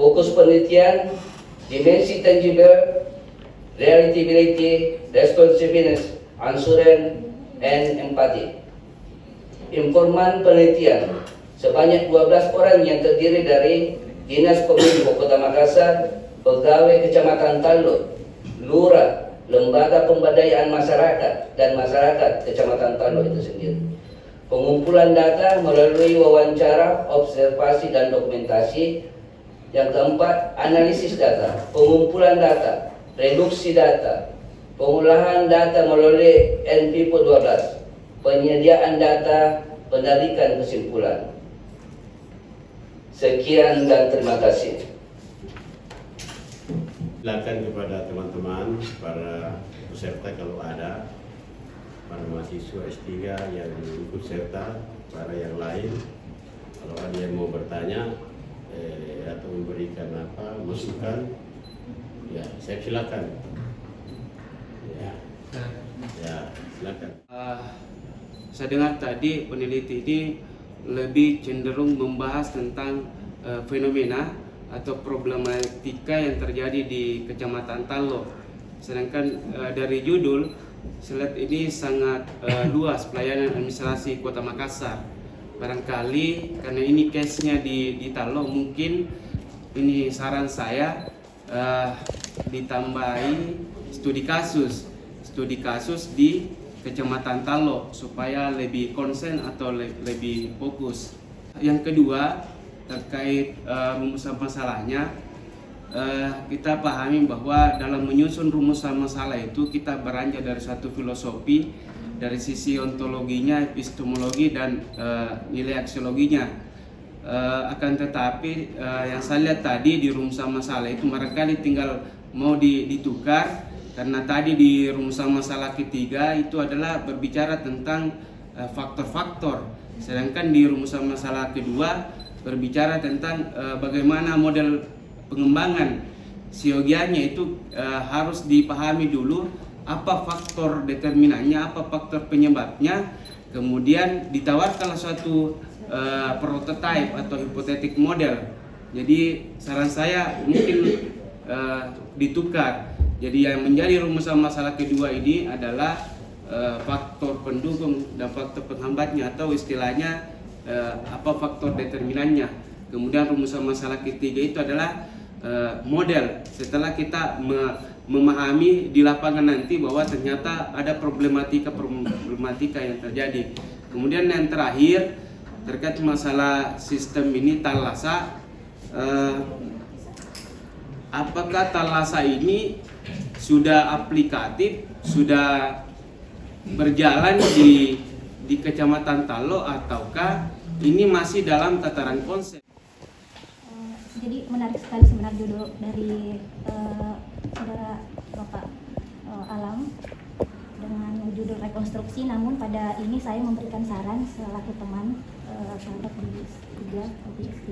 Fokus penelitian, dimensi tangible, relatability, responsiveness, assurance, and empathy. Informan penelitian sebanyak 12 orang yang terdiri dari Dinas Kominfo Kota Makassar, pegawai Kecamatan Tallo, Lurah, Lembaga Pemberdayaan Masyarakat, dan masyarakat Kecamatan Tallo itu sendiri. Pengumpulan data melalui wawancara, observasi, dan dokumentasi. Yang keempat, analisis data, pengumpulan data, reduksi data, pengolahan data melalui NPIPO 12, penyediaan data, penarikan kesimpulan. Sekian dan terima kasih. Silakan kepada teman-teman, para peserta kalau ada, para mahasiswa S3 yang ikut serta, para yang lain, kalau ada yang mau bertanya atau memberikan masukan, ya saya silakan. Ya silakan. Saya dengar tadi peneliti ini lebih cenderung membahas tentang fenomena atau problematika yang terjadi di Kecamatan Tallo. Sedangkan dari judul, saya lihat ini sangat luas pelayanan administrasi Kota Makassar. Barangkali karena ini case-nya di Tallo, mungkin ini saran saya ditambahi studi kasus di Kecamatan Tallo supaya lebih konsen atau lebih fokus. Yang kedua, terkait rumusan masalahnya, kita pahami bahwa dalam menyusun rumusan masalah itu kita beranjak dari satu filosofi, dari sisi ontologinya, epistemologi, dan nilai aksiologinya. Akan tetapi yang saya lihat tadi di rumusan masalah itu barangkali tinggal mau ditukar, karena tadi di rumusan masalah ketiga itu adalah berbicara tentang faktor-faktor, sedangkan di rumusan masalah kedua berbicara tentang bagaimana model pengembangan. Siogianya itu harus dipahami dulu apa faktor determinannya, apa faktor penyebabnya, kemudian ditawarkanlah suatu prototype atau hipotetik model. Jadi saran saya mungkin ditukar. Jadi yang menjadi rumusan masalah kedua ini adalah faktor pendukung dan faktor penghambatnya, atau istilahnya apa faktor determinannya. Kemudian rumusan masalah ketiga itu adalah model. Setelah kita memahami di lapangan nanti bahwa ternyata ada problematika yang terjadi. Kemudian yang terakhir terkait masalah sistem ini Thalassa, apakah Thalassa ini sudah aplikatif, sudah berjalan di Kecamatan Tallo, ataukah ini masih dalam tataran konsep? Jadi menarik sekali sebenarnya judul dari saudara Bapak Alam dengan judul rekonstruksi. Namun pada ini saya memberikan saran selaku teman sahabat di S3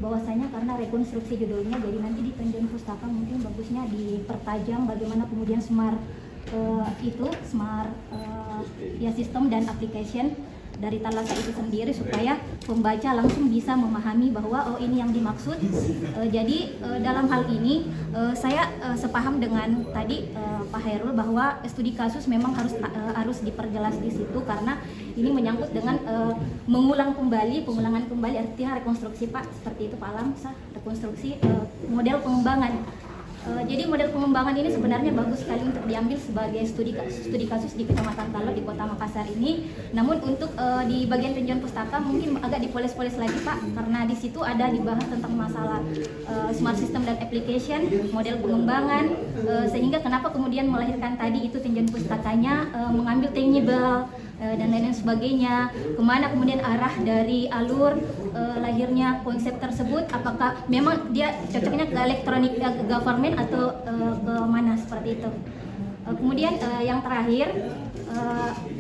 bahwasanya karena rekonstruksi judulnya, jadi nanti di penjualan pustaka mungkin bagusnya dipertajam bagaimana kemudian smart sistem dan application dari Thalassa itu sendiri, supaya pembaca langsung bisa memahami bahwa oh ini yang dimaksud. Jadi dalam hal ini saya sepaham dengan tadi Pak Hairul bahwa studi kasus memang harus diperjelas di situ, karena ini menyangkut dengan pengulangan kembali, artinya rekonstruksi Pak, seperti itu Pak Alam, rekonstruksi model pengembangan. Jadi model pengembangan ini sebenarnya bagus sekali untuk diambil sebagai studi kasus di Kecamatan Tallo di Kota Makassar ini. Namun untuk di bagian penjualan pustaka mungkin agak dipoles-poles lagi Pak, karena di situ ada dibahas tentang masalah smart system dan application, model pengembangan, sehingga kenapa kemudian melahirkan tadi itu penjualan pustakanya mengambil tangible dan lain-lain sebagainya, kemana kemudian arah dari alur lahirnya konsep tersebut, apakah memang dia cocoknya ke electronic government atau ke mana, seperti itu. Kemudian yang terakhir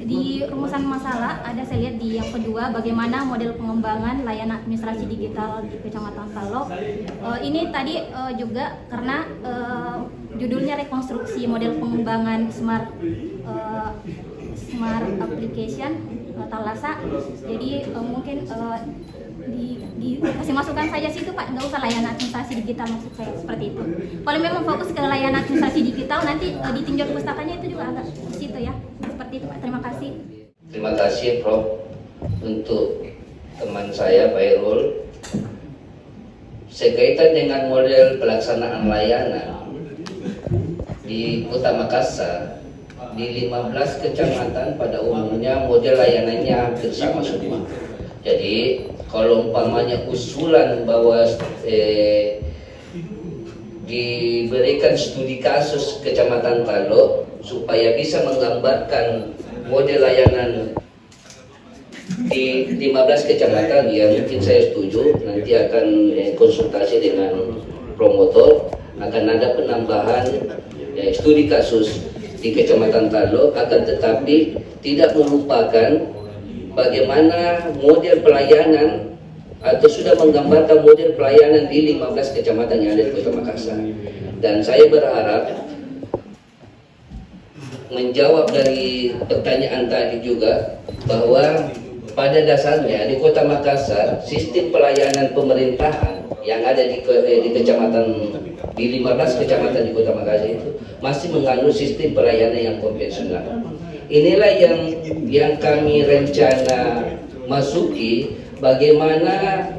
di rumusan masalah ada saya lihat di yang kedua, bagaimana model pengembangan layanan administrasi digital di Kecamatan Tallo. Ini tadi juga karena judulnya rekonstruksi model pengembangan smart application Thalassa, jadi mungkin dikasih masukan saja situ Pak, nggak usah layanan administrasi digital, maksud saya seperti itu. Kalau memang fokus ke layanan administrasi digital, nanti ditinjau pustakanya itu juga agak di situ ya, seperti itu Pak. Terima kasih. Terima kasih Prof untuk teman saya Pak Irul. Sekaitan dengan model pelaksanaan layanan di Kota Makassar, di 15 kecamatan pada umumnya model layanannya hampir sama semua. Jadi kalau umpamanya usulan bahwa diberikan studi kasus Kecamatan Talo supaya bisa menggambarkan model layanan di 15 kecamatan, ya mungkin saya setuju. Nanti akan konsultasi dengan promotor, akan ada penambahan studi kasus di Kecamatan Talo, akan tetapi tidak melupakan bagaimana model pelayanan atau sudah menggambarkan model pelayanan di 15 kecamatan yang ada di Kota Makassar. Dan saya berharap menjawab dari pertanyaan tadi juga bahwa pada dasarnya di Kota Makassar sistem pelayanan pemerintahan yang ada di kecamatan, di 15 kecamatan di Kota Makassar itu masih menganut sistem pelayanan yang konvensional. Inilah yang kami rencana masuki, bagaimana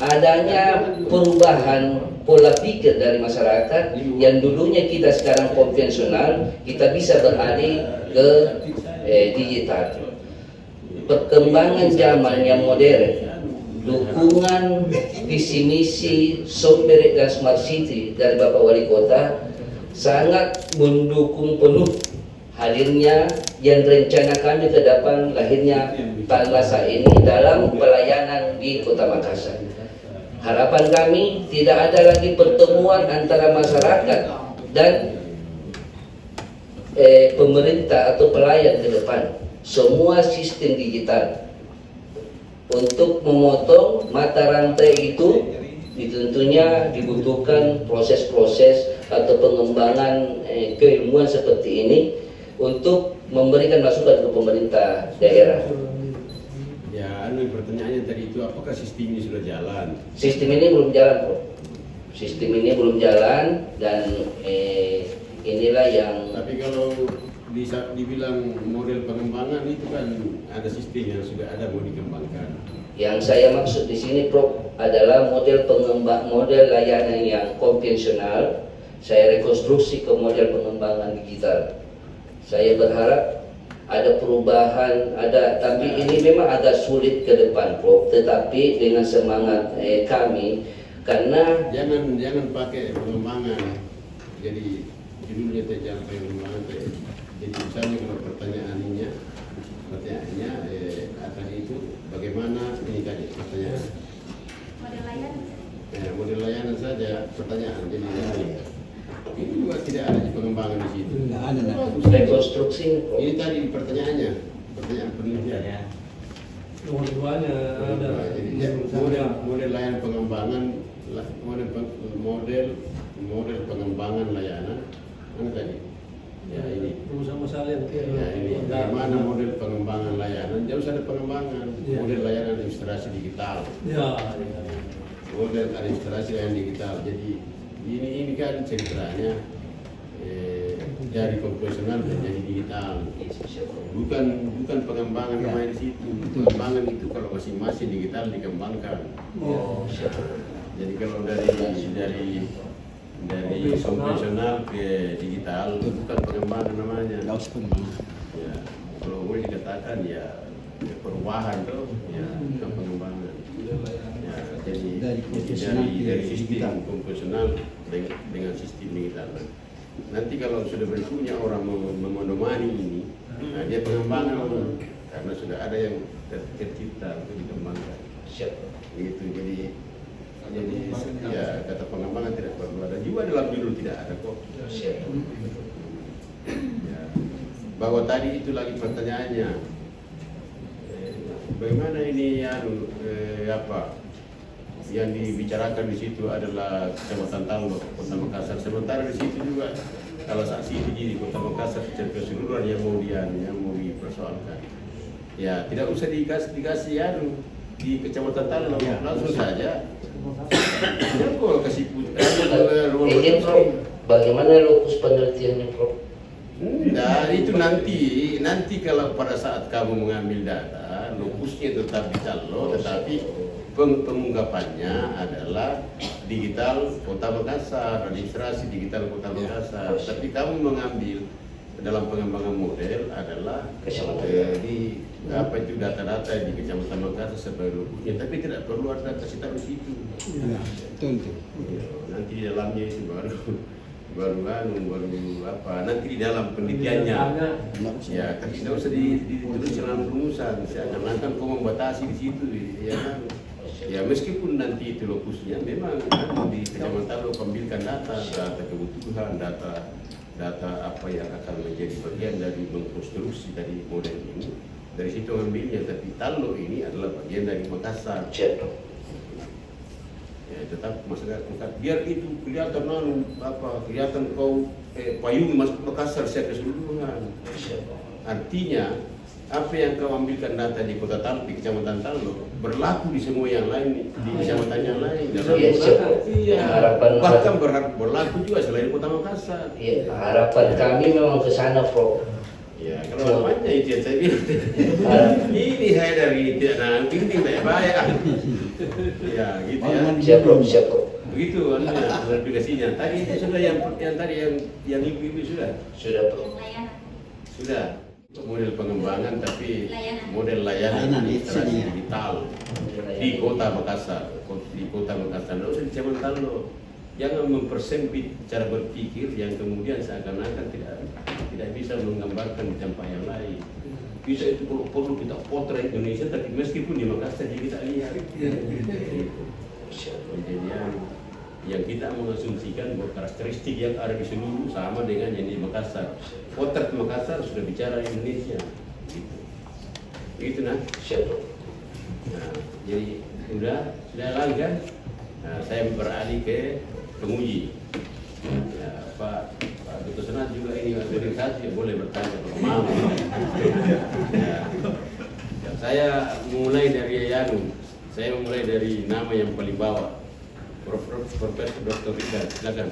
adanya perubahan pola pikir dari masyarakat yang dulunya kita sekarang konvensional, kita bisa beralih ke digital. Perkembangan zaman yang modern, dukungan visi misi Software dan Smart City dari Bapak Wali Kota sangat mendukung penuh hadirnya yang rencana kami ke depan lahirnya Talasa ini dalam pelayanan di Kota Makassar. Harapan kami tidak ada lagi pertemuan antara masyarakat dan pemerintah atau pelayan ke depan. Semua sistem digital. Untuk memotong mata rantai itu tentunya dibutuhkan proses-proses atau pengembangan keilmuan seperti ini untuk memberikan masukan ke pemerintah daerah. Ya, pertanyaannya tadi itu apakah sistem ini sudah jalan? Sistem ini belum jalan, Bro. Sistem ini belum jalan dan inilah yang. Tapi kalau bisa dibilang model pengembangan itu kan ada sistem yang sudah ada mau dikembangkan. Yang saya maksud di sini, Prof, adalah model layanan yang konvensional. Saya rekonstruksi ke model pengembangan digital. Saya berharap ada perubahan, tapi ini memang agak sulit ke depan, Prof. Tetapi dengan semangat kami, karena jangan pakai pengembangan. Jadi judulnya jangan pakai pengembangan. Jadi misalnya kalau pertanyaannya atas itu bagaimana ini tadi pertanyaan? Model layanan. Model layanan saja pertanyaan. Jadi ini juga tidak ada pengembangan di situ. rekonstruksi, Prof. Ini tadi pertanyaannya, pertanyaan penelitian. Ya. Dua-duanya ada. Jadi model layanan pengembangan, model pengembangan layanan mana tadi? Ya ini. Sama salin. Ya ini. Bagaimana model pengembangan layanan? Jauh ada pengembangan. Model layanan administrasi digital. Ya. Model administrasi layanan digital. Jadi ini kan ceritanya dari konvensional menjadi digital. Bukan pengembangan namanya di situ. Pengembangan itu kalau masing-masing digital dikembangkan. Oh, siap. Jadi kalau dari konvensional ke digital itu bukan pengembangan namanya. Ya, kalau boleh dikatakan ya perubahan tuh, ya bukan pengembangan. Ya, jadi dari sistem konvensional dengan sistem digital. Nanti kalau sudah berikutnya orang memedomani ini, nah dia pengembangan karena sudah ada yang tercipta untuk dikembangkan. Siap. Gitu, jadi ya kata pengembangan tidak perlu ada juga dalam judul tidak ada kok. Siap. Ya. Bahwa tadi itu lagi pertanyaannya, bagaimana ini apa yang dibicarakan di situ adalah Kecamatan Talo, Kota Makassar. Sementara di situ juga kalau saksi di Kota Makassar secara keseluruhan yang mau dipersoalkan. Ya tidak usah dikasih di Kecamatan Tallo, langsung saja. Jangan kau kasih Ini Prof, bagaimana lokus penelitiannya Prof? Nah, itu nanti kalau pada saat kamu mengambil data, lokusnya tetap di Tallo, tetapi pengungkapannya adalah digital Kota Makassar, administrasi digital Kota Makassar. Tapi kamu mengambil dalam pengembangan model adalah di apa itu data-data di Kecamatan Makassar sebagai lokusnya, tapi tidak perlu ada kasih tahu di situ. Nanti di dalamnya itu baru apa nanti di dalam penelitiannya ya, tapi tidak usah ditulis dalam rumusan, seakan-akan kau membatasi di situ ya kan. Ya meskipun nanti itu lokusnya memang di Kecamatan lo ambilkan data kebutuhan, data apa yang akan menjadi bagian dari mengkonstruksi dari model ini, dari situ ambilnya. Tapi Tallo ini adalah bagian dari Makassar. Ya, tetap masyarakat biar itu kelihatan kelihatan kau payung masuk Makassar secara keseluruhan. Artinya apa yang kau ambilkan data di Kota Tallo, di Kecamatan Tallo berlaku di semua yang lain, di kecamatan yang lain. Bahkan berlaku juga selain Kota Makassar. Iya, harapan kami memang ke sana Prof. Ya, kalau namanya itu yang saya bilang. Ini saya dari tidak nanti baik-baik. Ya, gitu ya. Siap Prof. Begitu klarifikasinya. Tadi itu sudah yang ibu-ibu sudah. Sudah Prof. Sudah. Model pengembangan tapi model layanan administrasi digital di Kota Makassar. Di Kota Makassar, tidak usah di Kecamatan Tallo. Jangan mempersempit cara berpikir yang kemudian seakan-akan tidak bisa menggambarkan di tempat yang lain. Bisa itu perlu kita potret Indonesia, tapi meskipun di Makassar kita lihat. Jadi yang kita mengasumsikan bahwa karakteristik yang ada di seluruh sama dengan yang di Makassar. Potret Makassar sudah bicara Indonesia. Gitu nah. Nah, jadi sudah langgan. Nah, saya beralih ke penguji. Ya, Pak Dr. Senat juga ini organisasi boleh bertanya kalau mau. Ya, saya mulai dari saya mulai dari nama yang paling bawah, Profesor Dr. Richard, silakan.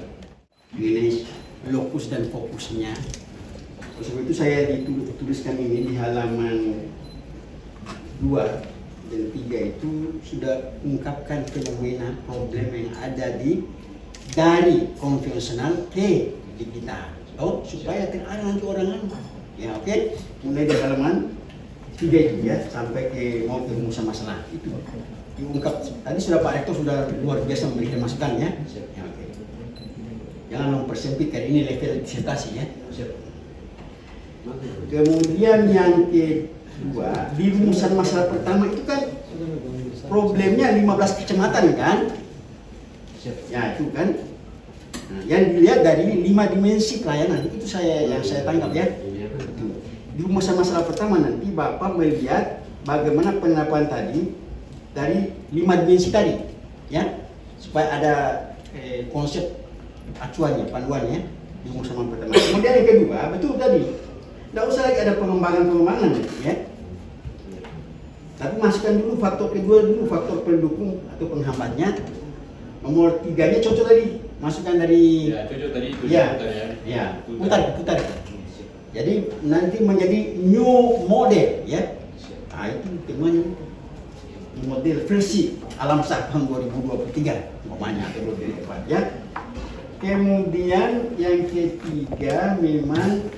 Mengenai lokus dan fokusnya. Sebab itu saya dituliskan ini di halaman 2 dan 3 itu sudah ungkapkan fenomena problem yang ada dari konvensional ke digital. Supaya tidak ada nanti orang ya oke. Mulai dari halaman 3 itu ya sampai ke mau ke masalah itu diungkap. Tadi sudah Pak Rektor sudah luar biasa memberikan masukan ya. Ya oke. Jangan mempersempit karena ini level disertasi ya. Kemudian yang kedua, di rumusan masalah pertama itu kan problemnya 15 kecamatan kan? Ya itu kan. Nah, yang dilihat dari 5 dimensi pelayanan itu yang saya tangkap ya. Itu. Di rumusan masalah pertama nanti Bapak melihat bagaimana penerapan tadi dari 5 dimensi tadi, ya, supaya ada konsep acuannya, panduannya di rumusan pertama. Kemudian yang kedua, betul tadi. Tidak usah lagi ada pengembangan ya. Tapi masukkan dulu faktor kedua dulu, faktor pendukung atau penghambatnya. Nomor 3-nya cocok tadi, masukkan dari cocok tadi itu ya. Putar. Jadi nanti menjadi new model ya. Nah itu temuannya model versi alam sah tahun 2023 umpamanya atau lebih tepat ya. Kemudian yang ketiga memang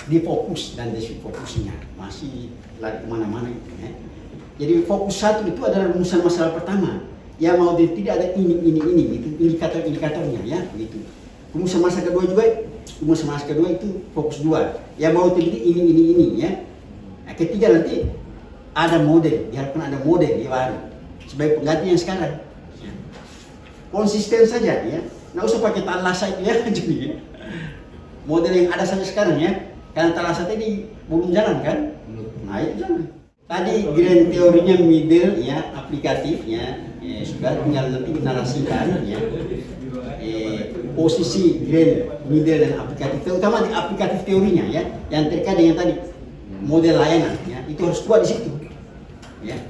difokus dan desfokusnya masih lari kemana-mana itu ya. Jadi fokus satu itu adalah rumusan masalah pertama. Ya mau tidak ada ini itu indikatornya ya gitu. Rumusan masalah kedua juga, rumusan masalah kedua itu fokus 2. Ya mau tidak ini ya. Nah, ketiga nanti ada model, diharapkan ada model yang baru sebagai pengganti yang sekarang. Ya. Konsisten saja ya. Nggak usah pakai talasa itu ya jadi ya. Model yang ada saja sekarang ya. Karena talasa tadi belum jalan kan? Nah itu jangan. Tadi grand teorinya middle ya, aplikatif ya, sudah tinggal nanti narasikan ya. Posisi grand, middle dan aplikatif, terutama di aplikatif teorinya ya, yang terkait dengan tadi model layanan ya, itu harus kuat di situ. Ya.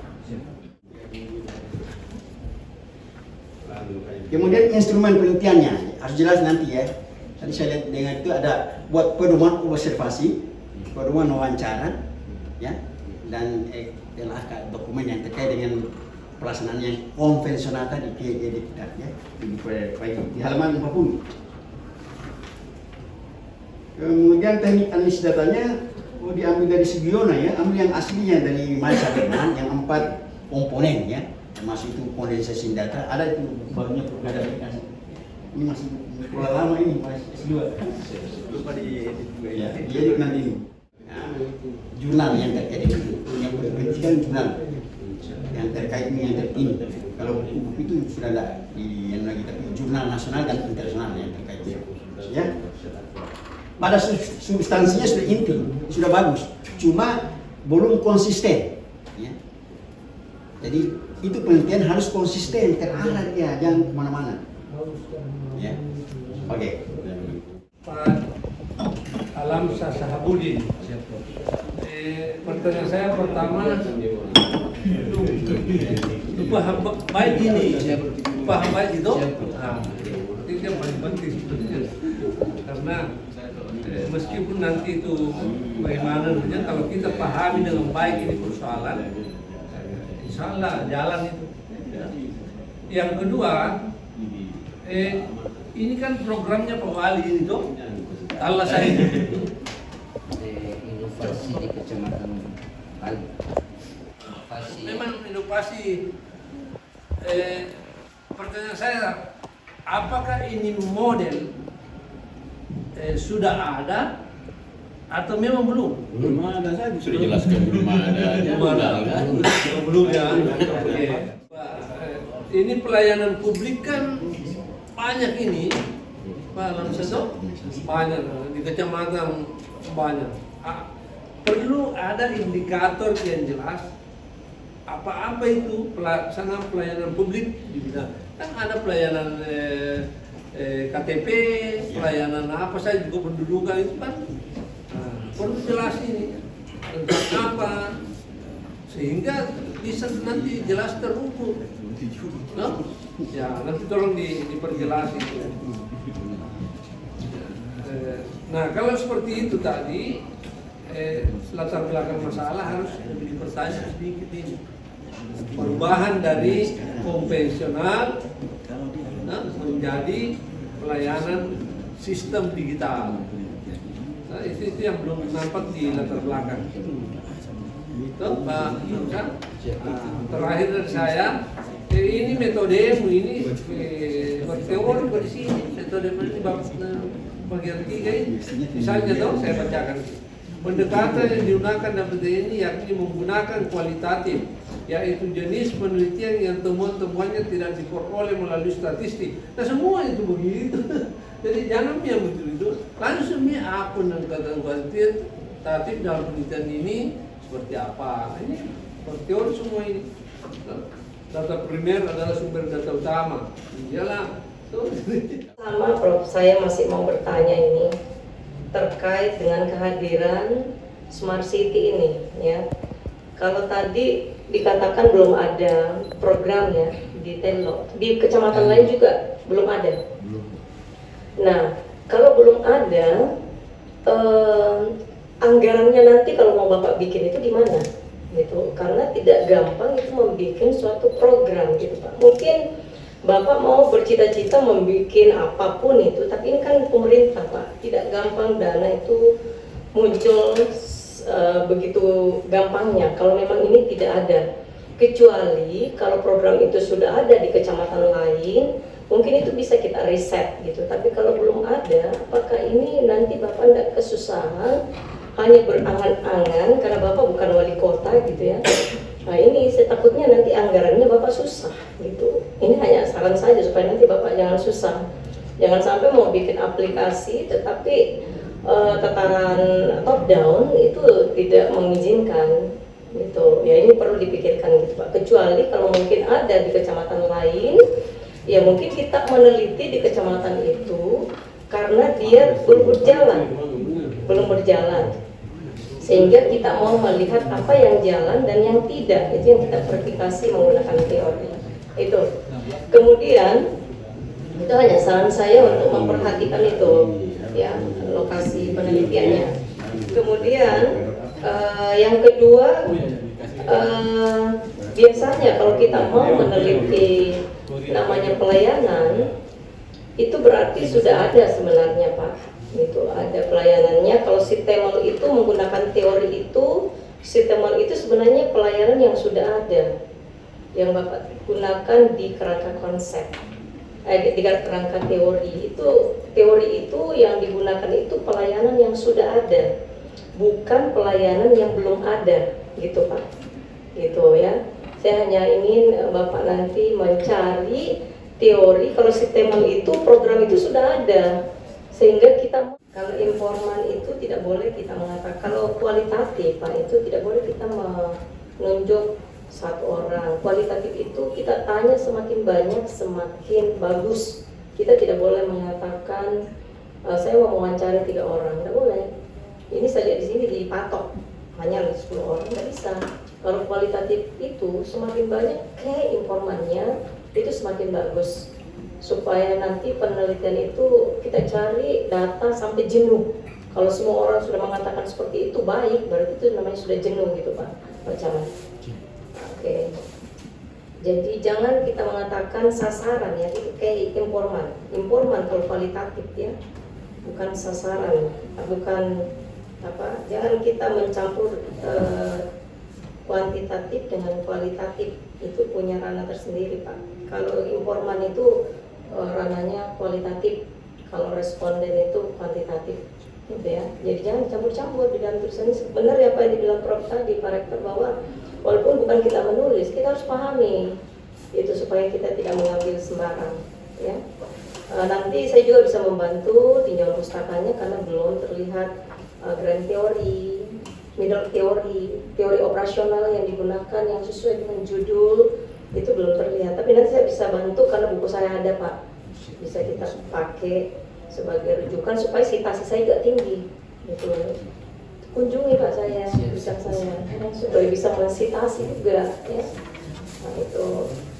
Kemudian instrumen penelitiannya harus jelas nanti ya. Tadi saya lihat dengan itu ada buat pedoman observasi, pedoman wawancara, ya, dan dokumen yang terkait dengan pelaksanaan yang konvensional tadi di kita ya di halaman 40. Kemudian teknik analisis datanya diambil dari Sugiono ya, ambil yang aslinya dari Miles Aberman yang 4 komponen ya, termasuk itu kondensasi data, ada itu barunya ada aplikasi. Ini masih lama ini masih S2. Lupa diedit juga ya. Diedit nanti ini. Nah, jurnal yang terkait itu, yang berpendidikan jurnal yang terkait dengan ini. Kalau buku itu sudah ada di yang lagi tapi jurnal nasional dan internasional yang terkait itu. Ya. Pada substansinya sudah inti, sudah bagus, cuma belum konsisten. Ya. Jadi itu penelitian harus konsisten, terarah ya, jangan kemana-mana. Ya. Oke. Pak Alam Sahabudin. Pertanyaan saya pertama, itu paham baik ini, paham baik itu. Nah, itu yang paling penting sebetulnya. Karena meskipun nanti itu bagaimana kalau kita pahami dengan baik ini persoalan, insya Allah jalan itu. Yang kedua, ini kan programnya Pak Wali ini tuh, Allah saya. Inovasi di Kecamatan Palu. Memang inovasi. Pertanyaan saya, apakah ini model sudah ada atau memang belum? Belum ada saja sudah jelaskan belum ada. Belum ya. Ini pelayanan publik kan banyak ini, Pak Lamsedo, banyak di kecamatan banyak. Perlu ada indikator yang jelas apa-apa itu pelaksanaan pelayanan publik di bidang. Kan ada pelayanan KTP, pelayanan apa saja juga pendudukan itu kan perlu jelas ini tentang apa sehingga bisa nanti jelas terukur. No? Ya nanti tolong diperjelas itu. Nah kalau seperti itu tadi latar belakang masalah harus lebih dipertanya sedikit ini. Perubahan dari konvensional menjadi pelayanan sistem digital. Nah, itu yang belum nampak di latar belakang. Itu Pak Hamzah. Terakhir dari saya, ini metodemu ini berteori di sini. Metodemu ini bagian 3 ini. Misalnya dong saya bacakan. Pendekatan yang digunakan dalam ini yakni menggunakan kualitatif, yaitu jenis penelitian yang temuan-temuannya tidak diperoleh melalui statistik. Nah semua itu begitu. Jadi jangan yang betul itu. Langsung apa yang kualitatif dalam penelitian ini seperti apa? Ini berteori semua ini. Data primer adalah sumber data utama. Iyalah. Sama Prof, saya masih mau bertanya ini terkait dengan kehadiran Smart City ini ya. Kalau tadi dikatakan belum ada programnya di Tenlo, di kecamatan lain juga belum ada. Nah, kalau belum ada, anggarannya nanti kalau mau Bapak bikin itu gimana? Gitu. Karena tidak gampang itu membuat suatu program gitu Pak. Mungkin Bapak mau bercita-cita membuat apapun itu, tapi ini kan pemerintah Pak, tidak gampang dana itu muncul begitu gampangnya kalau memang ini tidak ada. Kecuali kalau program itu sudah ada di kecamatan lain, mungkin itu bisa kita riset gitu. Tapi kalau belum ada, apakah ini nanti Bapak tidak kesusahan, hanya berangan-angan karena Bapak bukan wali kota gitu ya. Nah ini saya takutnya nanti anggarannya Bapak susah gitu. Ini hanya saran saja supaya nanti Bapak jangan susah. Jangan sampai mau bikin aplikasi tetapi tataran top down itu tidak mengizinkan gitu. Ya ini perlu dipikirkan gitu Pak. Kecuali kalau mungkin ada di kecamatan lain, ya mungkin kita meneliti di kecamatan itu karena dia belum berjalan. Sehingga kita mau melihat apa yang jalan dan yang tidak, itu yang kita verifikasi menggunakan teori itu. Kemudian Itu hanya saran saya untuk memperhatikan itu, ya, lokasi penelitiannya. Kemudian yang kedua, biasanya kalau kita mau meneliti namanya pelayanan, itu berarti sudah ada sebenarnya Pak. Itu ada pelayanannya. Kalau Sitemol itu menggunakan teori itu, Sitemol itu sebenarnya pelayanan yang sudah ada, yang Bapak gunakan di kerangka konsep. Di kerangka teori itu yang digunakan itu pelayanan yang sudah ada, bukan pelayanan yang belum ada, gitu Pak, gitu ya. Saya hanya ingin Bapak nanti mencari teori. Kalau Sitemol itu program itu sudah ada, sehingga kita, kalau informan itu tidak boleh kita mengatakan, kalau kualitatif Pak itu tidak boleh kita menunjuk satu orang. Kualitatif itu kita tanya semakin banyak semakin bagus. Kita tidak boleh mengatakan saya mau mewawancari 3 orang, tidak boleh. Ini saja di sini dipatok hanya 10 orang, nggak bisa. Kalau kualitatif itu semakin banyak informannya itu semakin bagus. Supaya nanti penelitian itu kita cari data sampai jenuh. Kalau semua orang sudah mengatakan seperti itu baik, berarti itu namanya sudah jenuh gitu Pak Camat. Oke. Jadi jangan kita mengatakan sasaran ya, itu kayak informan kalau kualitatif ya, bukan sasaran, bukan apa. Jangan kita mencampur kuantitatif dengan kualitatif, itu punya ranah tersendiri Pak. Kalau informan itu ranahnya kualitatif, kalau responden itu kuantitatif, gitu ya. Jadi jangan campur-campur di dalam tulisan. Sebenarnya apa yang dibilang Prof tadi, Pak Rektor, bahwa walaupun bukan kita menulis, kita harus pahami itu supaya kita tidak mengambil sembarang, ya. Nanti saya juga bisa membantu tinjauan pustakanya karena belum terlihat grand teori, middle teori, teori operasional yang digunakan yang sesuai dengan judul itu belum terlihat. Tapi nanti saya bisa bantu karena buku saya ada Pak, bisa kita pakai sebagai rujukan supaya citasi saya tidak tinggi, gitu. Kunjungi Pak saya, bisa saya supaya bisa mensitasi juga ya. Nah itu,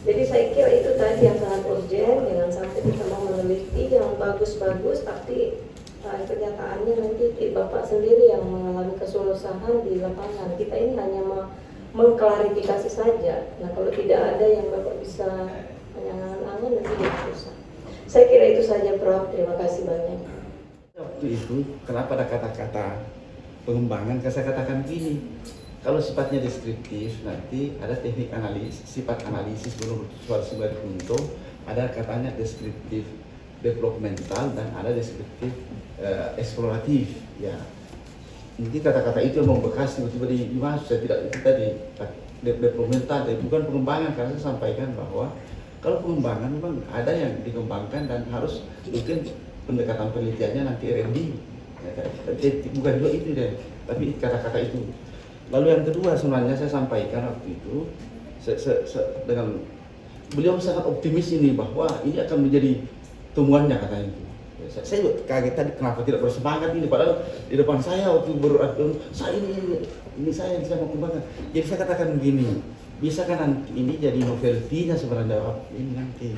jadi saya kira itu tadi yang sangat urgent. Jangan sampai kita mau meneliti yang bagus-bagus tapi kenyataannya nanti Bapak sendiri yang mengalami kesusahan di lapangan. Kita ini hanya mengklarifikasi saja. Nah kalau tidak ada yang Bapak bisa menangan-angan nanti dia susah. Saya kira itu saja Prof. Terima kasih banyak. Waktu itu kenapa ada kata-kata pengembangan, saya katakan gini, kalau sifatnya deskriptif nanti ada teknik analisis, sifat analisis belum sebagai bentuk, ada katanya deskriptif developmental dan ada deskriptif eksploratif ya. Nanti kata-kata itu yang membekas tiba-tiba dimasuk, saya tidak itu tadi developmental, itu bukan pengembangan karena saya sampaikan bahwa kalau pengembangan memang ada yang dikembangkan dan harus mungkin pendekatan penelitiannya nanti R&D. Bukan juga itu deh, tapi kata-kata itu. Lalu yang kedua sebenarnya saya sampaikan waktu itu dengan beliau sangat optimis ini bahwa ini akan menjadi tumbuhannya katanya itu. Saya juga kaget tadi kenapa tidak bersemangat ini, padahal di depan saya waktu saya ini saya yang bisa mau kembangkan. Jadi saya katakan begini, bisa kan nanti ini jadi novelty-nya sebenarnya ini nanti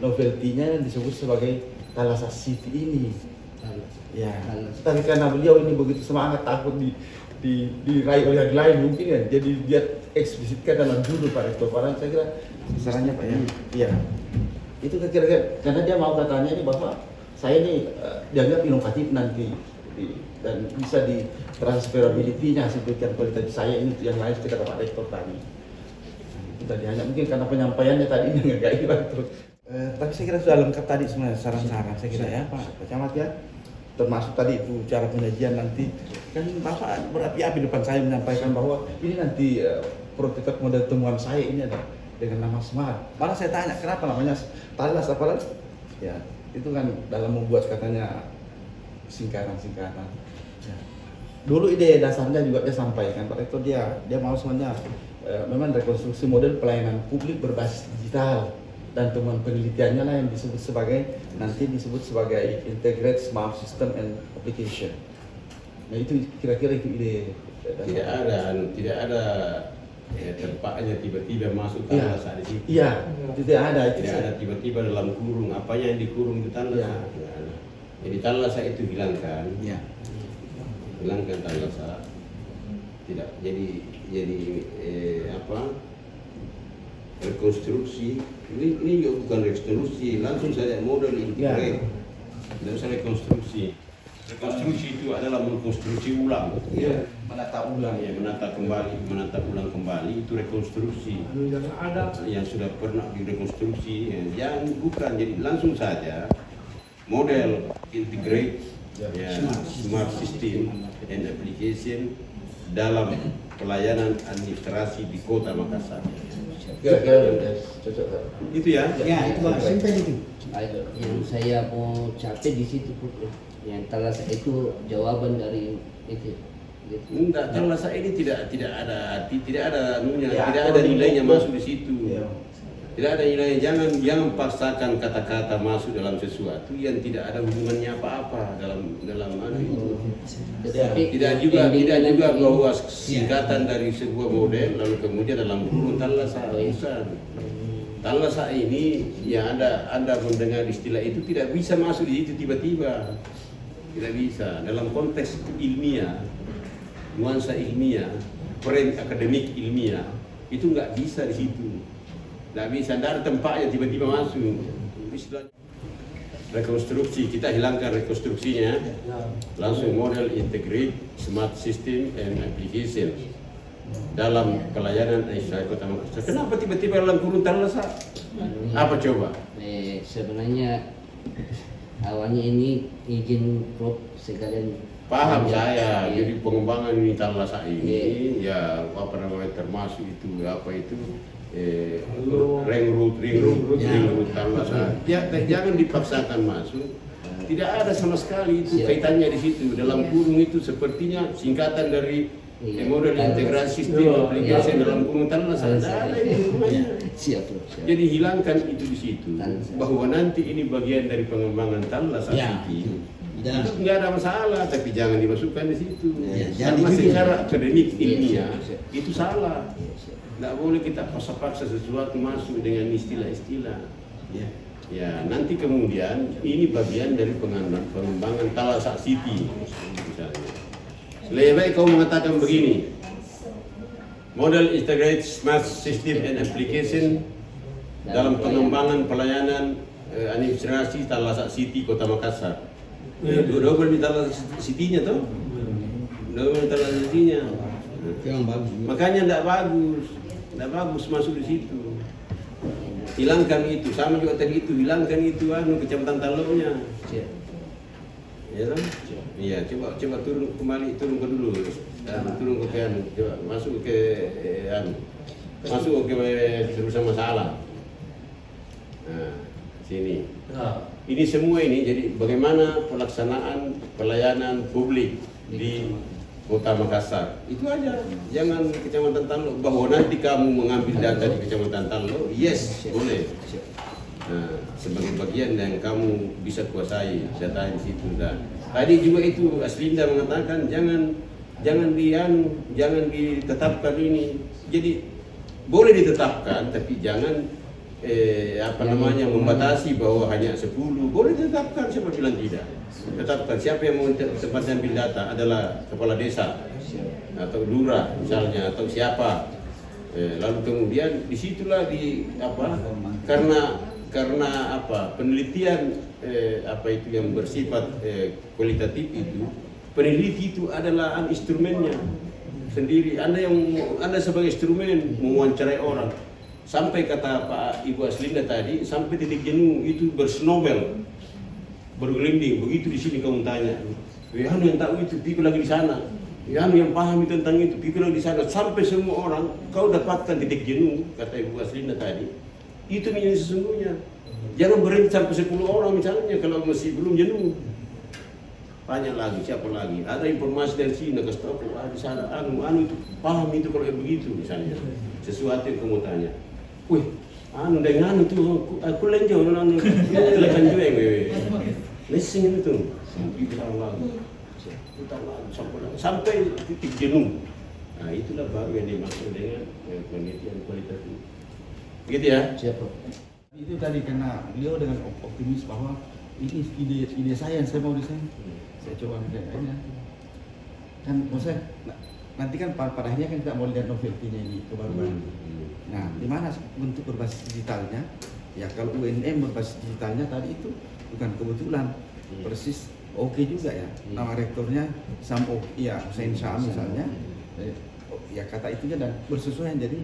novelty-nya yang disebut sebagai Thalassa's City ini. Ya, tapi karena beliau ini begitu semangat takut diraih oleh yang lain mungkin ya, jadi dia eksplisitkan dalam judul Pak Rektor. Padahal saya kira sarannya Pak ya, iya itu kira-kira karena dia mau katanya ini bahwa saya ini dianggap inovatif nanti dan bisa di transferability-nya hasil penelitian kualitatif saya ini yang lain seperti kata Pak Rektor tadi. Itu tadi hanya mungkin karena penyampaiannya tadi ini nggak ibarat terus. Tapi saya kira sudah lengkap tadi sebenarnya saran-saran saya kira ya Pak Camat ya. Termasuk tadi itu cara penyajian nanti kan Bapak berapi-api depan saya menyampaikan bahwa ini nanti prototipe model temuan saya ini ada dengan nama Smart. Malah saya tanya kenapa namanya Thalas apa ya itu kan dalam membuat katanya singkatan. Ya. Dulu ide dasarnya juga dia sampaikan Pak Rektor dia mau sebenarnya memang rekonstruksi model pelayanan publik berbasis digital. Dan temuan penelitiannya lah yang disebut sebagai integrated smart system and application. Nah itu kira-kira itu ide. Tidak ada tempatnya tiba-tiba masuk Iya. tanah di situ. Iya, tidak ada itu. Tidak ada tiba-tiba dalam kurung. Apanya yang dikurung itu tanah. Iya. Jadi tanah itu hilangkan. Iya. Hilangkan tanah. Tidak. Jadi rekonstruksi. Ini juga bukan rekonstruksi, langsung saja model integrate. Tidak usah rekonstruksi. Rekonstruksi itu adalah mengkonstruksi ulang. Iya. Menata ulang. Ya, menata ulang kembali itu rekonstruksi. Yang ada Yang sudah pernah direkonstruksi, yang bukan, jadi langsung saja model integrate smart system and application dalam pelayanan administrasi di Kota Makassar. Kira-kira udah cocok kan? Itu ya. Ya, itu bagus. Simple itu. Yang saya mau capai di situ yang Talasa itu jawaban dari itu. Gitu. Enggak, Talasa ini tidak ada arti, tidak ada anunya, Ya, tidak ada nilainya masuk di situ. Iya. Tidak ada nilainya. Jangan paksakan kata-kata masuk dalam sesuatu yang tidak ada hubungannya apa-apa dalam itu. Tetapi Tidak juga bahwa singkatan dari sebuah model lalu kemudian dalam kurung Talasa. Bukan. Talasa ini yang Anda mendengar istilah itu tidak bisa masuk di situ tiba-tiba. Tidak bisa. Dalam konteks ilmiah, nuansa ilmiah, frame akademik ilmiah, itu nggak bisa di situ. Nggak bisa, nggak ada tempatnya tiba-tiba masuk. Istilah rekonstruksi, kita hilangkan rekonstruksinya, langsung model integrate smart system and application dalam pelayanan administrasi Kota Makassar. Kenapa tiba-tiba dalam kurung Talasa? Apa coba? Sebenarnya awalnya ini izin Prof sekalian Paham Ya, saya, ya. jadi pengembangan ini Talasa ini ya apa namanya termasuk itu ring road Talasa. Jangan dipaksakan masuk. Tidak ada sama sekali itu Siap. kaitannya di situ. Dalam kurung itu sepertinya singkatan dari Iya. model integrasi sistem aplikasi Iya. dalam kurung Talasa. Tidak ada itu hubungannya. Siap, Prof. Siap. Jadi hilangkan itu di situ Talasa. bahwa nanti ini bagian dari pengembangan Talasa Ya. City. Ya. Itu nggak ada masalah, tapi jangan dimasukkan di situ. Ya, Karena jangan secara akademik Iya, ilmiah siap. itu salah. Iya, siap. Nggak boleh kita paksa-paksa sesuatu masuk dengan istilah-istilah. Ya. Ya, nanti kemudian ini bagian dari pengembangan Talasa City misalnya. Lebih baik kau mengatakan begini. Model integrated smart system and application dalam pengembangan pelayanan administrasi Talasa City Kota Makassar. Double di Talasa City-nya tuh. Double di Talasa City-nya. Memang bagus. Makanya tidak bagus masuk di situ. Hilangkan itu, sama juga tadi itu, hilangkan itu kecamatan Taloknya. Siap. Ya kan? Iya, coba turun ke dulu. Turun ke coba masuk ke masuk ke terusan masalah. Nah, sini. Ini semua ini jadi bagaimana pelaksanaan pelayanan publik di Kota Makassar. Itu aja. Jangan Kecamatan Talok bahwa nanti kamu mengambil data di Kecamatan Talok, yes, boleh. Nah, sebagai bagian yang kamu bisa kuasai data di situ. Dan tadi juga itu Aslinda mengatakan jangan ditetapkan ini. Jadi boleh ditetapkan tapi jangan membatasi bahwa hanya 10. Boleh ditetapkan, siapa bilang tidak? Tetapkan siapa yang mau tempat ambil data adalah kepala desa atau lurah misalnya atau siapa. Lalu kemudian disitulah karena penelitian itu yang bersifat kualitatif itu, peneliti itu adalah instrumennya sendiri. Anda sebagai instrumen mewawancarai orang. Sampai kata Pak Ibu Aslinda tadi, sampai titik jenuh itu bersnobel, bergelinding. Begitu di sini kamu tanya, yang tahu itu pikir lagi di sana, yang pahami tentang itu pikir lagi di sana. Sampai semua orang kau dapatkan titik jenuh, kata Ibu Aslinda tadi. Itu yang sesungguhnya. Jangan berhenti sampai 10 orang misalnya kalau masih belum jenuh. Tanya lagi, siapa lagi? Ada informasi dari sini, kasih tahu di sana, itu paham itu kalau begitu misalnya. Sesuatu yang kamu tanya. Wih, dengan itu aku lenjau telepon juga yang listen itu. Kita lagi sampai titik jenuh. Nah itulah baru yang dimaksud dengan penelitian kualitatif. Gitu ya? Siap. Itu tadi karena beliau dengan optimis bahwa ini ide saya yang saya mau desain. Saya coba menjadikannya. Kan maksudnya nanti kan pada akhirnya kan kita mau lihat novelty-nya ini kebaruan. Nah, di mana bentuk berbasis digitalnya? Ya kalau UNM berbasis digitalnya tadi itu bukan kebetulan, persis oke juga ya. Nama rektornya Sam ya Hussein Shah misalnya. Ya kata itunya dan bersesuaian jadi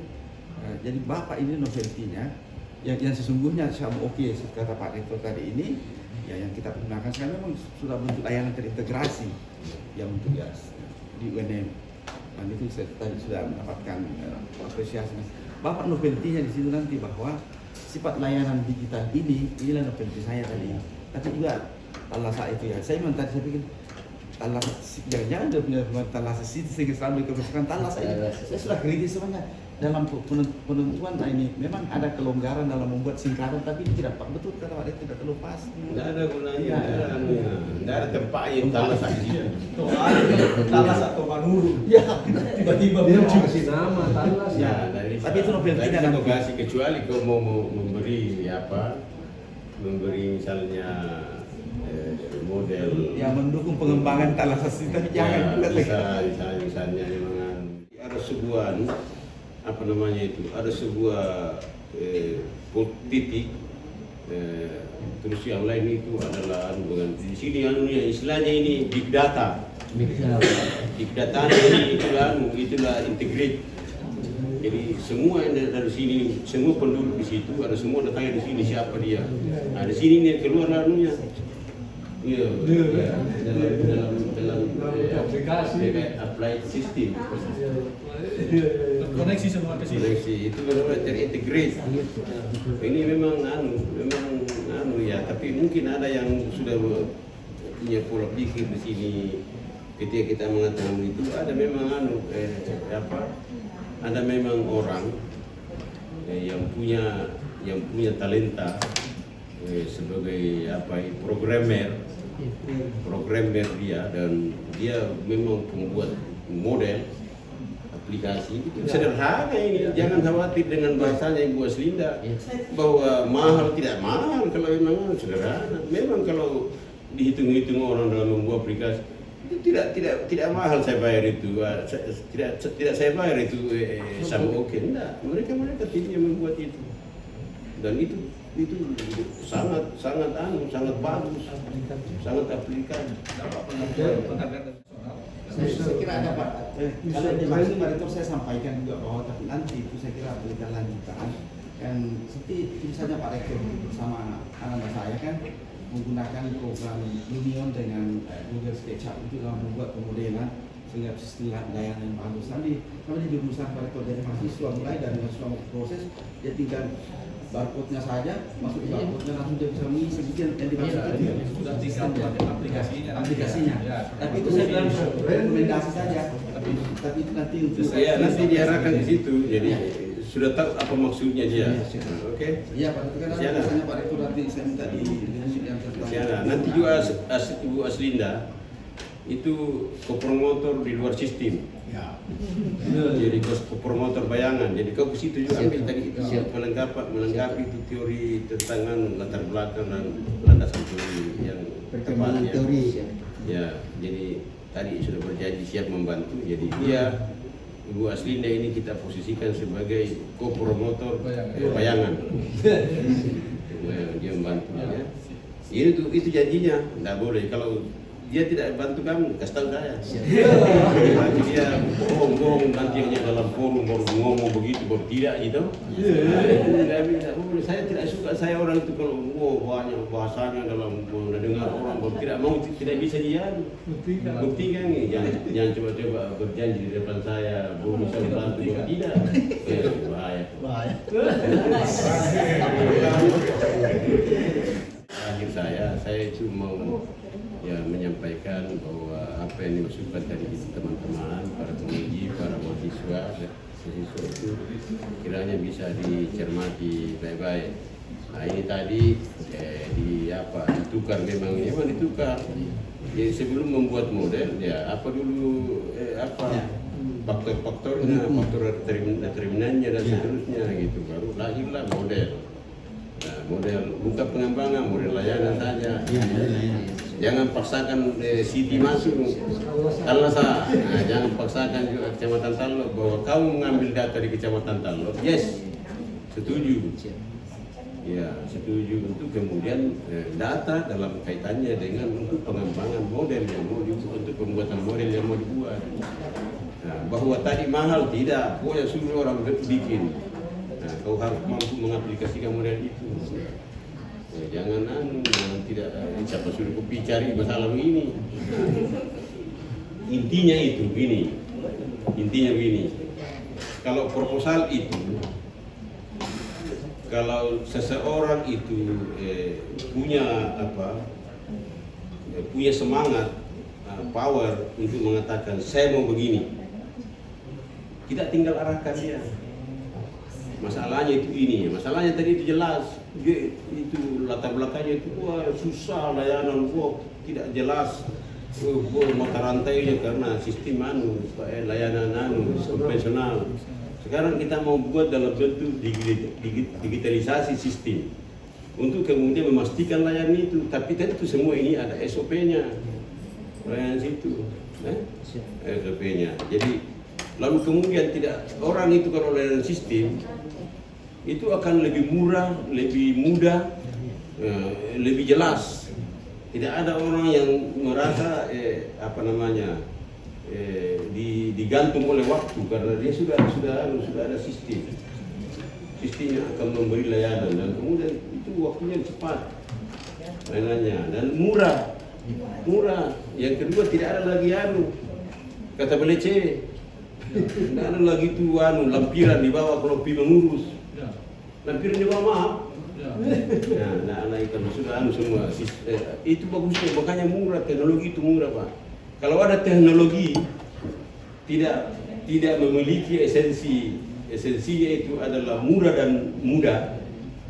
Bapak ini novelty-nya yang sesungguhnya Sam oke kata Pak Rektor tadi ini ya yang kita gunakan sekarang memang sudah bentuk layanan terintegrasi yang untuk ya di UNM. Dan itu saya tadi sudah mendapatkan apresiasi. Bapak novelty-nya di situ nanti bahwa sifat layanan digital inilah novelty saya tadi. Tapi juga Talasa itu ya. Saya memang tadi saya pikir Talasa jangan-jangan dia punya Talasa situ sehingga selalu dikerusakan Talasa ini. Saya sudah kritis sebenarnya dalam penentuan ini memang ada kelonggaran dalam membuat singkatan tapi tidak betul kata Pak tidak terlalu pas. Tidak ada gunanya, tidak ada tempat yang Talasa di situ. Talas atau Manuru. Ya, Tiba-tiba muncul kasih nama Talas. Ya, Tapi itu novelty dari dan edukasi kecuali kau mau memberi misalnya model yang mendukung pengembangan Talasa itu tapi jangan misalnya memang ada sebuah ada sebuah titik terus yang lain itu adalah dengan di sini istilahnya ini big data big data ini itulah integrate. Jadi semua yang dari sini, semua penduduk di situ, ada semua datanya di sini siapa dia. Nah di sini nih keluar anunya. Dalam aplikasi applied system. koneksi semua ke sini. Koneksi itu benar-benar terintegrate. Ini memang ya, tapi mungkin ada yang sudah punya pola pikir di sini. Ketika kita mengatakan itu ada memang ada memang orang yang punya talenta sebagai programmer dia dan dia memang pembuat model aplikasi itu sederhana ini, jangan khawatir dengan bahasanya Ibu Aslinda bahwa mahal tidak mahal kalau memang sederhana. Memang kalau dihitung-hitung orang dalam membuat aplikasi itu tidak mahal saya bayar itu, tidak saya bayar itu sama oke, enggak. Mereka tim yang membuat itu dan itu sangat bagus, sangat aplikasi. Saya kira ada Pak. Kalau dimaksud Pak Rektor saya sampaikan juga bahwa tapi nanti itu saya kira berikan lanjutan. Dan seperti misalnya Pak Rektor bersama anak-anak saya kan menggunakan program Union dengan Google SketchUp itu dalam membuat pemodelan sehingga sistem layanan yang bagus. Nanti di jurusan Pak Rektor dari mahasiswa mulai dari mahasiswa proses dia tinggal barcode-nya saja, masuk di barcode-nya langsung dia bisa mengisi sekian yang dimaksud tadi. Sudah tinggal pakai aplikasinya. Tapi itu saya bilang rekomendasi saja. Tapi itu nanti untuk nanti diarahkan di situ. Jadi sudah tahu apa maksudnya dia. Oke? Iya Pak, itu kan misalnya Pak Rektor nanti saya minta di yang terkait. Nanti juga Ibu Aslinda itu kopromotor di luar sistem. Ya. Jadi kopromotor bayangan. Jadi kau ke situ juga ambil tadi itu melengkapi itu teori tentang latar belakang dan landasan teori yang tepat ya. Teori. Ya, jadi tadi sudah berjanji siap membantu. Jadi dia Ibu Aslinda ini kita posisikan sebagai kopromotor bayangan. Dia membantu ya. Itu janjinya, tidak boleh kalau dia tidak bantu kamu, kasih tahu saya. Nanti dia bohong nanti hanya dalam forum baru ngomong begitu, baru tidak gitu. Saya tidak suka orang itu kalau banyak bahasanya dalam mendengar orang baru tidak mau, tidak bisa dia buktikan nih. Jangan coba-coba berjanji di depan saya, baru bisa membantu, tidak. Bahaya. Akhir saya itu mau menyampaikan bahwa apa yang dimaksudkan tadi teman-teman, para penguji, para mahasiswa itu kiranya bisa dicermati baik-baik. Nah ini tadi ditukar memang ditukar. Jadi sebelum membuat model ya apa dulu faktor-faktornya, faktor determinannya dan seterusnya gitu, baru lahirlah model. Nah, model bukan pengembangan, model layanan saja. Jangan paksakan Siti masuk, Talasa. Nah, jangan paksakan juga Kecamatan Talok bahwa kamu mengambil data di Kecamatan Talok. Yes, setuju. Ya, setuju untuk kemudian data dalam kaitannya dengan untuk pengembangan model yang mau dibuat, untuk pembuatan model yang mau dibuat. Nah, bahwa tadi mahal tidak, pokoknya suruh orang bikin. Nah, kau harus mampu mengaplikasikan model itu. Jangan tidak siapa suruh kopi cari masalah ini. Intinya itu gini. Intinya begini. Kalau proposal itu, kalau seseorang itu punya punya semangat, power untuk mengatakan saya mau begini, kita tinggal arahkan dia. Masalahnya itu ini, masalahnya tadi itu jelas, itu latar belakangnya itu wah susah layanan, wah tidak jelas, mata rantainya karena sistem layanan konvensional. Sekarang kita mau buat dalam bentuk digitalisasi sistem untuk kemudian memastikan layanan itu, tapi tentu semua ini ada SOP-nya, layanan situ, SOP-nya. Jadi lalu kemudian tidak orang itu kalau layanan sistem itu akan lebih murah, lebih mudah, lebih jelas. Tidak ada orang yang merasa digantung oleh waktu karena dia sudah ada sistem. Sistemnya akan memberi layanan dan kemudian itu waktunya cepat layanannya dan murah. Yang kedua tidak ada lagi kata belece. Tidak ada lagi itu lampiran di bawah kalau pi mengurus. Lampiran di bawah maaf. Nah, itu sudah semua. Itu bagusnya, makanya murah, teknologi itu murah, Pak. Kalau ada teknologi tidak memiliki esensinya itu adalah murah dan mudah,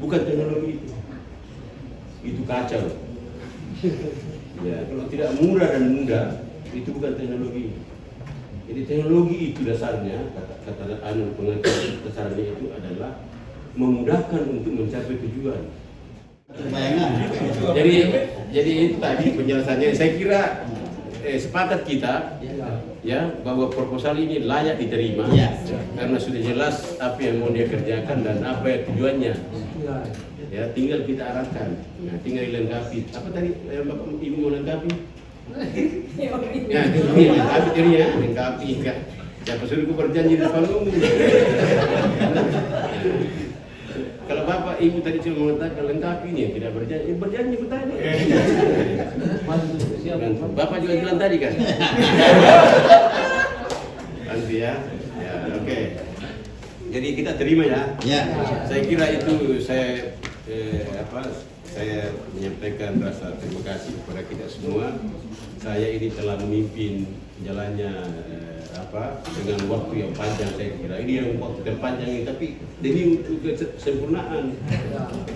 bukan teknologi itu kacau. Ya, kalau tidak murah dan mudah, itu bukan teknologi. Jadi teknologi itu dasarnya, kata pengertian dasarnya itu adalah memudahkan untuk mencapai tujuan. Jadi itu tadi penjelasannya. Saya kira sepakat kita ya bahwa proposal ini layak diterima karena sudah jelas apa yang mau dia kerjakan dan apa yang tujuannya. Ya, tinggal kita arahkan. Nah, tinggal dilengkapi. Apa tadi Bapak Ibu mau lengkapi? Ya, lengkapi teorinya, lengkapi enggak. Siapa suruh berjanji di depan umum. Kalau Bapak Ibu tadi cuma mengatakan lengkapi ini tidak berjanji bertanya. Bapak juga bilang tadi kan. Nanti ya, oke. Jadi kita terima ya. Saya kira itu saya menyampaikan rasa terima kasih kepada kita semua. Saya ini telah memimpin jalannya dengan waktu yang panjang, saya kira ini yang waktu terpanjang ini, tapi demi untuk kesempurnaan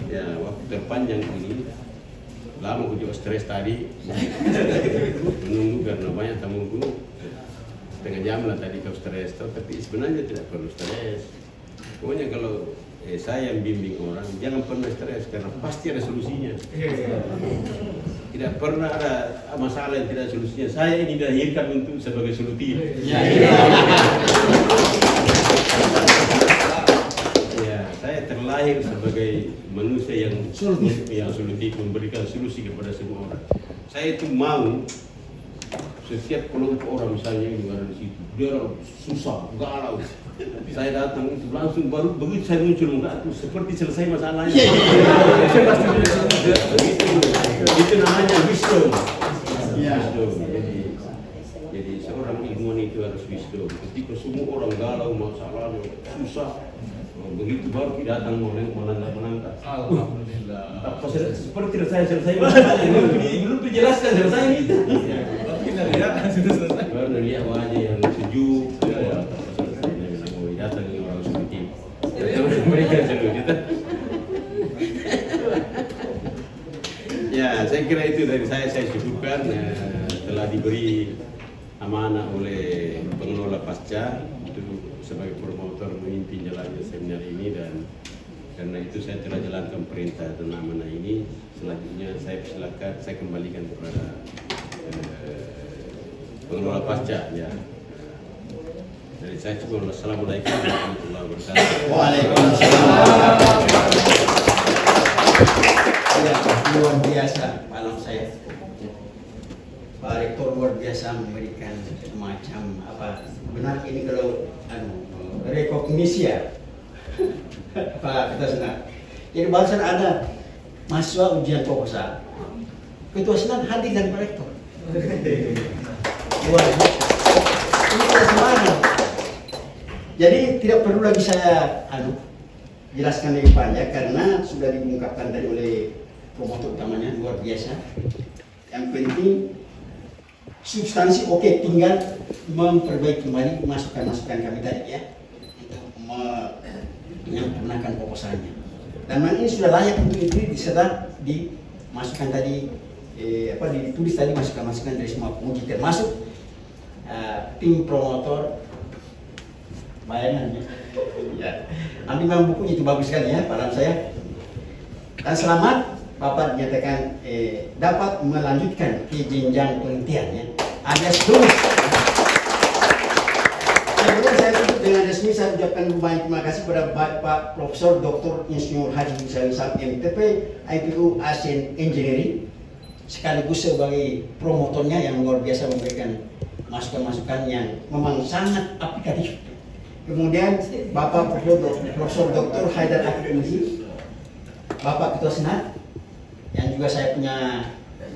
ya waktu terpanjang ini. Lama aku juga stres tadi menunggu karena banyak tamu setengah jam lah tadi kau stres, tapi sebenarnya tidak perlu stres. Pokoknya kalau saya yang bimbing orang jangan pernah stres karena pasti ada solusinya. Tidak pernah ada masalah yang tidak ada solusinya. Saya ini dilahirkan untuk sebagai solutif. Ya, saya terlahir sebagai manusia yang solutif, memberikan solusi kepada semua orang. Saya itu mau setiap kelompok orang misalnya yang ada di situ, dia orang susah, galau. Saya datang itu langsung baru begitu saya muncul enggak seperti selesai masalahnya. Itu namanya wisdom. Jadi seorang ilmuwan itu harus wisdom. Ketika semua orang galau masalahnya susah, begitu baru datang menangkap. Alhamdulillah. Seperti selesai masalahnya. Belum dijelaskan selesai itu. Baru lihat wajah yang sejuk. Datang orang seperti mereka seluruh kita. Ya, saya kira itu dari saya cukupkan telah diberi amanah oleh pengelola pasca itu sebagai promotor memimpin jalannya seminar ini, dan karena itu saya telah jalankan perintah dan amanah ini. Selanjutnya saya persilakan, saya kembalikan kepada pengelola pasca ya. Dari saya cukup. Wassalamualaikum warahmatullahi wabarakatuh. Waalaikumsalam. Ya, luar biasa malam saya. Pak Rektor luar biasa memberikan semacam apa, benar ini kalau rekognisi ya Pak Ketua Senat. Jadi barusan ada mahasiswa ujian proposal, Ketua Senat hadir dan Pak Rektor. Luar biasa. Ini kita semangat. Jadi tidak perlu lagi saya jelaskan lebih panjang karena sudah diungkapkan tadi oleh promotor utamanya, luar biasa. Yang penting substansi oke, tinggal memperbaiki kembali masukan-masukan kami tadi ya, untuk menyempurnakan proposalnya. Dan memang ini sudah layak untuk itu diserta dimasukkan tadi ditulis tadi masukan-masukan dari semua penguji termasuk tim promotor bayangannya. Ya, ambil memang bukunya itu bagus sekali ya, Pak saya. Dan selamat Bapak dinyatakan dapat melanjutkan ke jenjang penelitian ya. Alias lulus. Sebelum saya tutup dengan resmi, saya ucapkan banyak terima kasih kepada Bapak Profesor Dr. Insinyur Haji Hussein MTP IPU Asian Engineering sekaligus sebagai promotornya yang luar biasa memberikan masukan-masukan yang memang sangat aplikatif. Kemudian Bapak Profesor Dr. Haidar Akil Muzi, Bapak Ketua Senat, yang juga saya punya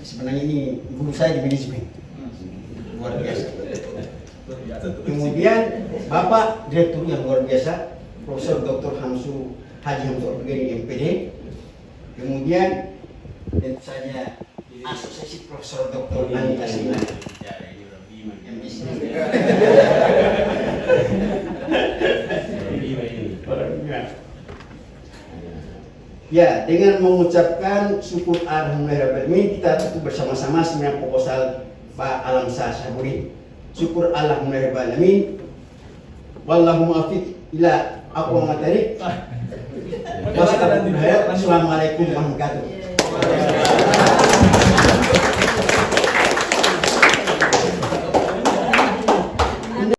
sebenarnya ini guru saya di manajemen, luar biasa. Kemudian Bapak Direktur yang luar biasa, Profesor Dr. Haji Hamsu Abdul MPD. Kemudian tentu saja Asosiasi Profesor Dr. Andi Asina. Ya, dengan mengucapkan syukur alhamdulillahirrahmanirrahim, kita tutup bersama-sama seminar proposal Pak Alamsyah Syahbudin. Syukur alhamdulillahirrahmanirrahim. Wallahu muwaffiq ila aqwamit thariq. Wassalamualaikum warahmatullahi wabarakatuh.